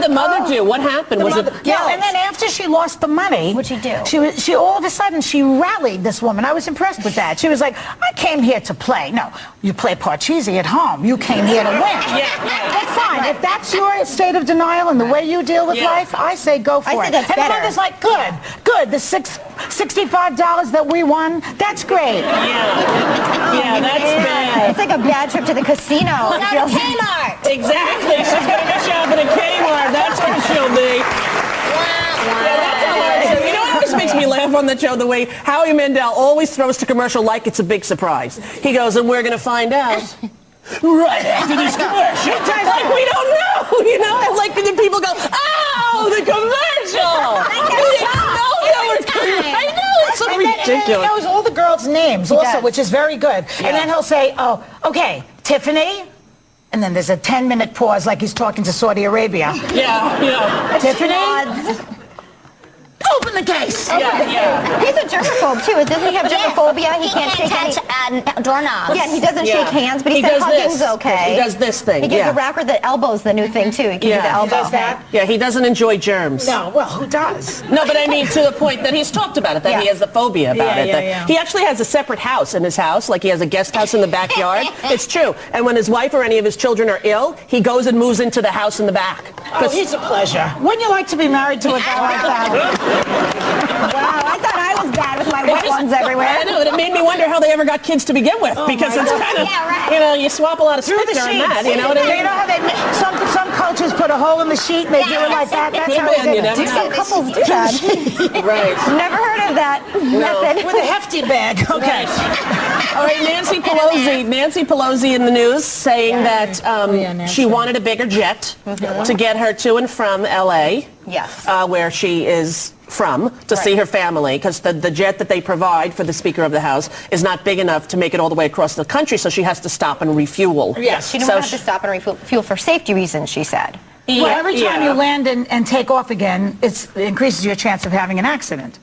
the mother do? What happened? Was it? Yeah, and then after she lost the money, what'd she do? She all of a sudden she rallied this woman. I was impressed with that. She was like, I came here to play. No, you play Parcheesi at home. You came here to win. That's fine. If that's your state of denial and the way you deal with life, I say go for it. That's and better. the mother's like, good. The $65 that we won, that's great. Yeah, that's bad. It's like a bad trip to the casino. Go to Kmart. Exactly. She's going to go shopping at Kmart. That's where she'll be. You know what always makes me laugh on that show? The way Howie Mandel always throws to commercial like it's a big surprise. He goes, and we're going to find out right after this commercial. Like, we don't know, you know? And like, the people go, oh, the commercial. I know, it's so ridiculous. He knows all the girls' names also, which is very good. And then he'll say, oh, okay, Tiffany. And then there's a 10-minute pause like he's talking to Saudi Arabia. Yeah. Tiffany? Open the case. Yeah. He's a germaphobe too. Doesn't he have germophobia? He can't touch doorknobs. Yeah, he doesn't shake hands, but he said hugging's okay. He does this thing. He gives the rapper the elbow's the new thing too. He can do the elbow. He does that? Yeah, he doesn't enjoy germs. No, well, who does? No, but I mean to the point that he's talked about it, that he has the phobia about it. He actually has a separate house in his house, like he has a guest house in the backyard. It's true. And when his wife or any of his children are ill, he goes and moves into the house in the back. Oh, he's a pleasure. Wouldn't you like to be married to a guy like that? Wow, I thought I was bad with my wet ones everywhere. I know, and it made me wonder how they ever got kids to begin with, because it's kind of, you know, you swap a lot of spit during that, you know what I mean? You know how they, some cultures put a hole in the sheet and they do it like that? That's how they do it. Some couples do that. Right. Never heard of that method. With a hefty bag. Okay. All right, Nancy Pelosi in the news saying that she wanted a bigger jet to get her to and from L.A., where she is from, to see her family, because the jet that they provide for the Speaker of the House is not big enough to make it all the way across the country, so she has to stop and refuel. Yes, she didn't have to stop and refuel for safety reasons, she said. Well, every time you land and take off again, it increases your chance of having an accident.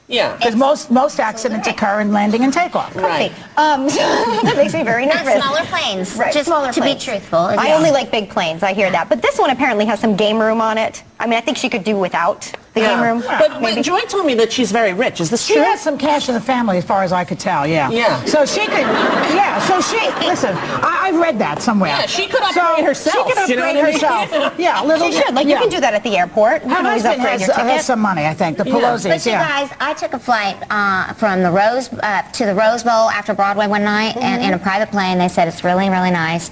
Yeah. Because most accidents occur in landing and takeoff. Right. That makes me very nervous. Not smaller planes. Right. Just Smaller to planes. be truthful. I only like big planes. I hear that. But this one apparently has some game room on it. I mean, I think she could do without the game room. But Joy told me that she's very rich. Is this She true? has some cash in the family, as far as I could tell, Yeah. So she could, listen, I've read that somewhere. Yeah, she could upgrade herself. She could upgrade herself. Yeah, a little She should. Like, you can do that at the airport. You Her can always husband upgrade your ticket. has some money, I think, the Pelosi's, But you guys, I took a flight from the Rose to the Rose Bowl after Broadway one night, and in a private plane. They said it's really, really nice,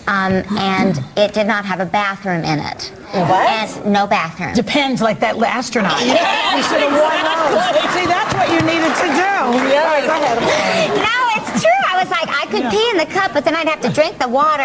and it did not have a bathroom in it. What? And no bathroom. Depends, like that astronaut. You should have worn those. See, that's what you needed to do. Yeah. All right, go ahead. No, it's true. I was like, I could pee in the cup, but then I'd have to drink the water.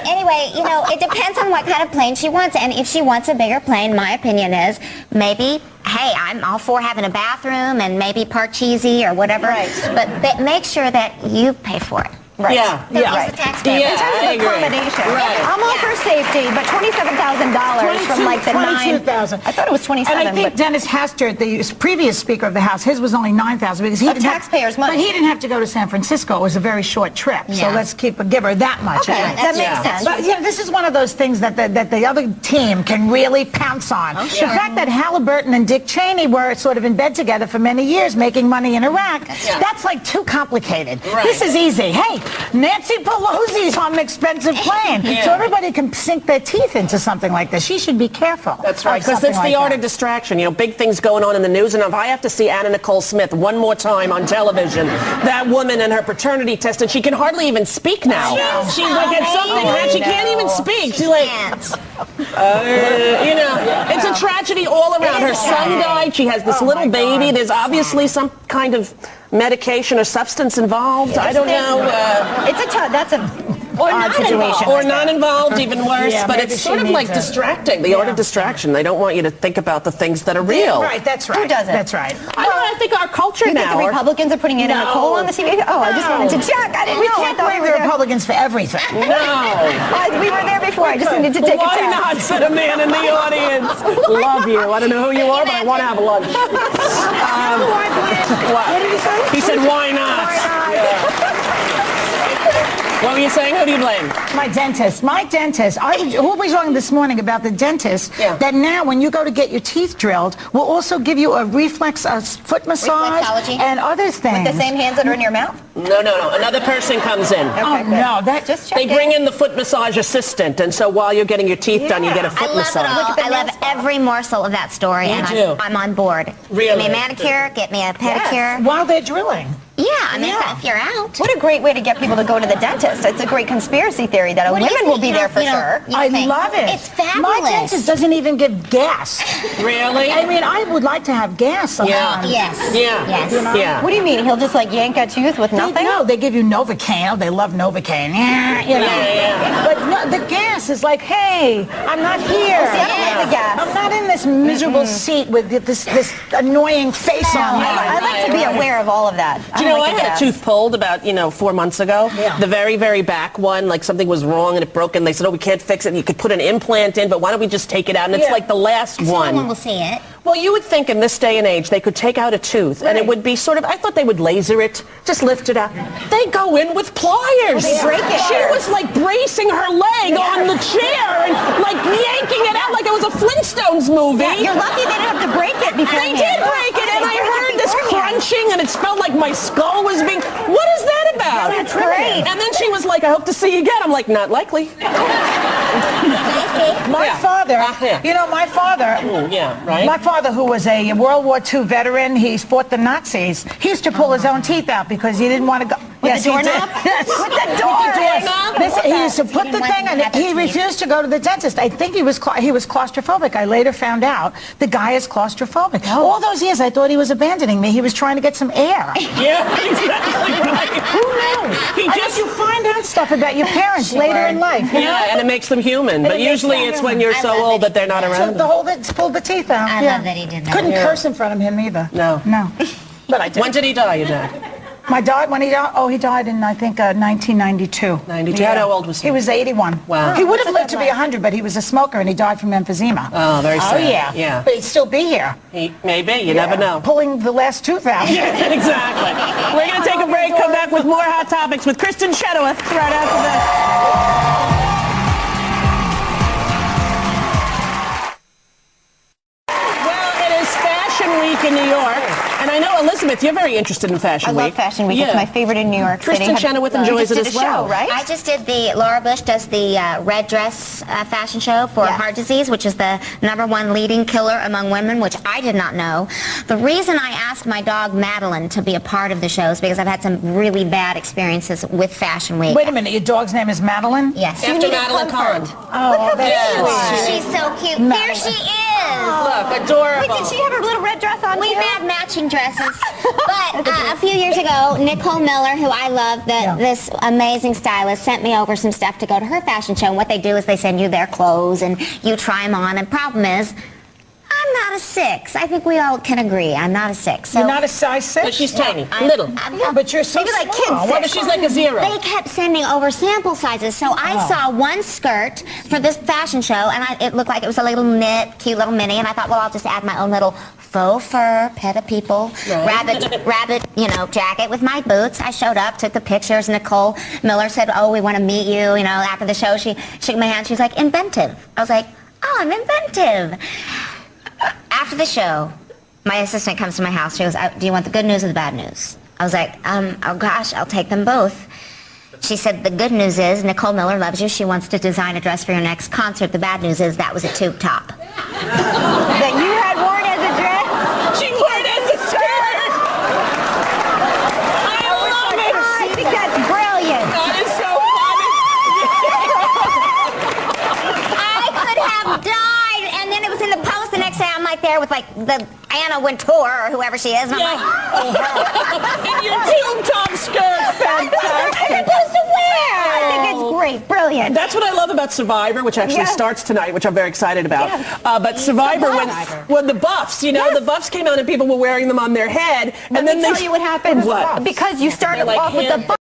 Anyway, you know, it depends on what kind of plane she wants. And if she wants a bigger plane, my opinion is maybe, hey, I'm all for having a bathroom and maybe Parcheesi or whatever. Right. But make sure that you pay for it. Right. Yeah. Don't use the taxpayer. In terms of accommodation. Right. I'm all for safety, but $27,000 from like the $22,000. I thought it was 27. And I think Dennis Hastert, the previous Speaker of the House, his was only $9,000 because he didn't taxpayers' money. But he didn't have to go to San Francisco. It was a very short trip. So let's give her that much. Okay, that makes sense. But this is one of those things that the other team can really pounce on. The fact that Halliburton and Dick Cheney were sort of in bed together for many years, making money in Iraq, that's like too complicated. Right. This is easy. Hey, Nancy Pelosi's on an expensive plane, so everybody can sink their teeth into something like this. She should be careful. That's right, because it's the art of distraction. You know, big things going on in the news, and if I have to see Anna Nicole Smith one more time on television, that woman and her paternity test, and she can hardly even speak now. She's like at something that she can't even speak. She's like, you know, it's a tragedy all around. Her son died. She has this little baby. There's obviously some kind of medication or substance involved. I don't know. That's a odd situation. Or not involved, even worse. Yeah, but it's sort of like distracting, the art of distraction. They don't want you to think about the things that are real. Right, that's right. Who doesn't? That's right. I think our culture You think now. the Republicans are putting Anna Nicole on the TV? Oh, I just wanted to check. I didn't We know. can't blame the Republicans for everything. No. We were there before. I just needed to take a Why test. not, said a man in the audience. Love you. I don't know who you are, but I want to have lunch. What did he say? He said, why not? Why not? What were you saying? Who do you blame? My dentist. My dentist. Who was talking this morning about the dentist that now when you go to get your teeth drilled, will also give you a foot massage Reflexology. and other things. With the same hands that are in your mouth? No. Another person comes in. Oh, no. Just They bring in the foot massage assistant, and so while you're getting your teeth done, you get a I foot love massage. it all. I love every morsel of that story, and do. I'm on board. Really? Get me a manicure, get me a pedicure. While they're drilling. Yeah, I mean, if you're out. What a great way to get people to go to the dentist. It's a great conspiracy theory that What do you women will think? be there for You know, sure. you I think. love it. It's fabulous. My dentist doesn't even give gas. Really? I mean, I would like to have gas sometimes. Yes. Yeah. Yes. Yeah. What do you mean? He'll just like yank a tooth with nothing? No, they give you Novocaine. Oh, they love Novocaine. You know. Yeah. But no, the gas is like, hey, I'm not here. See, I don't like the gas. I'm not in this miserable seat with this annoying face on me. I like to be aware of all of that. Do you know, don't I like the had a gas. tooth pulled about, 4 months ago. Yeah. The very, very back one, like something was wrong and it broke, and they said, oh, we can't fix it. You could put an implant in, but why don't we just take it out? And it's Yeah. like the last No one one. will see it. Well, you would think in this day and age they could take out a tooth and it would be sort of, I thought they would laser it, just lift it out. They go in with pliers. They break it. She was like bracing her leg on the chair and like yanking it out like it was a Flintstones movie. Yeah, you're lucky they didn't have to break it before. They did break it, and I heard this crunching, and it felt like my skull was being. What is that about? That's great. And then she was like, "I hope to see you again." I'm like, "Not likely." My Yeah. father, Yeah. you know, my father, Yeah, right. my father, who was a World War II veteran, he fought the Nazis. He used to pull his own teeth out because he didn't want to go. Yes, the he did. doorknob? Yes. With the doorknob? He used to put He the didn't thing want on to it. have his He teeth. refused to go to the dentist. I think he was claustrophobic. I later found out the guy is claustrophobic. All those years, I thought he was abandoning me. He was trying to get some air. Yeah, exactly right. Who knew? He I just. guess you find out stuff about your parents later in life. You know? Yeah, and it makes them human. But it makes usually them it's when human. you're I so love old that that they're not So around. the whole pulled the teeth out. I love that he did that. Couldn't Yeah. curse in front of him either. No. No. But I did. When did he die, your dad? My dad, when he died, he died in, I think, 1992. 92. How old was he? He was 81. Wow. He would have lived to be 100, but he was a smoker and he died from emphysema. Oh, very sad. Oh, yeah. Yeah. But he'd still be here. Maybe. You never know. Pulling the last tooth out. Exactly. We're going to take a break, come back with more Hot Topics with Kristin Chenoweth right after this. Week in New York, and I know Elizabeth, you're very interested in Fashion I Week. love Fashion Week. It's my favorite in New York City. Kristin Chenoweth enjoys it You just as did a well, show, right? I just did Laura Bush does the red dress fashion show for heart disease, which is the #1 leading killer among women, which I did not know. The reason I asked my dog Madeline to be a part of the show is because I've had some really bad experiences with Fashion Week. Wait a minute, your dog's name is Madeline? Yes. After Madeline Kahn. Oh, that's She's so cute. There she is. Look, adorable. Wait, did she have her little red dress on We too? had matching dresses. But a few years ago, Nicole Miller, who I love, this amazing stylist, sent me over some stuff to go to her fashion show. And what they do is they send you their clothes and you try them on. And problem is, I'm not a 6. I think we all can agree. I'm not a 6. So You're not a size 6? But she's tiny, little. Yeah, but you're so Maybe like small. kids' What But she's like a 0. they kept sending over sample sizes. So I saw one skirt for this fashion show, and it looked like it was a little knit, cute little mini. And I thought, well, I'll just add my own little faux fur, pet a people, rabbit, jacket with my boots. I showed up, took the pictures. Nicole Miller said, oh, we want to meet you. After the show, she shook my hand. She was like, inventive. I was like, oh, I'm inventive. After the show, my assistant comes to my house. She goes, do you want the good news or the bad news? I was like, oh gosh, I'll take them both. She said, the good news is Nicole Miller loves you. She wants to design a dress for your next concert. The bad news is that was a tube top. That you had worn as a dress? She wore it as a skirt. I love it. I think that's brilliant. That is so funny. I could have died. And then it was in the Post the next day. I'm like there with like the Anna Wintour or whoever she is. And I'm like, In your tube top skirt. Fantastic. supposed to wear? I think it's great. Brilliant. That's what I love about Survivor, which actually Yes. starts tonight, which I'm very excited about. Yes. But Survivor, when the buffs, the buffs came out and people were wearing them on their head, and Let then me they tell you what happened. What? Because you started They're like off with the hand-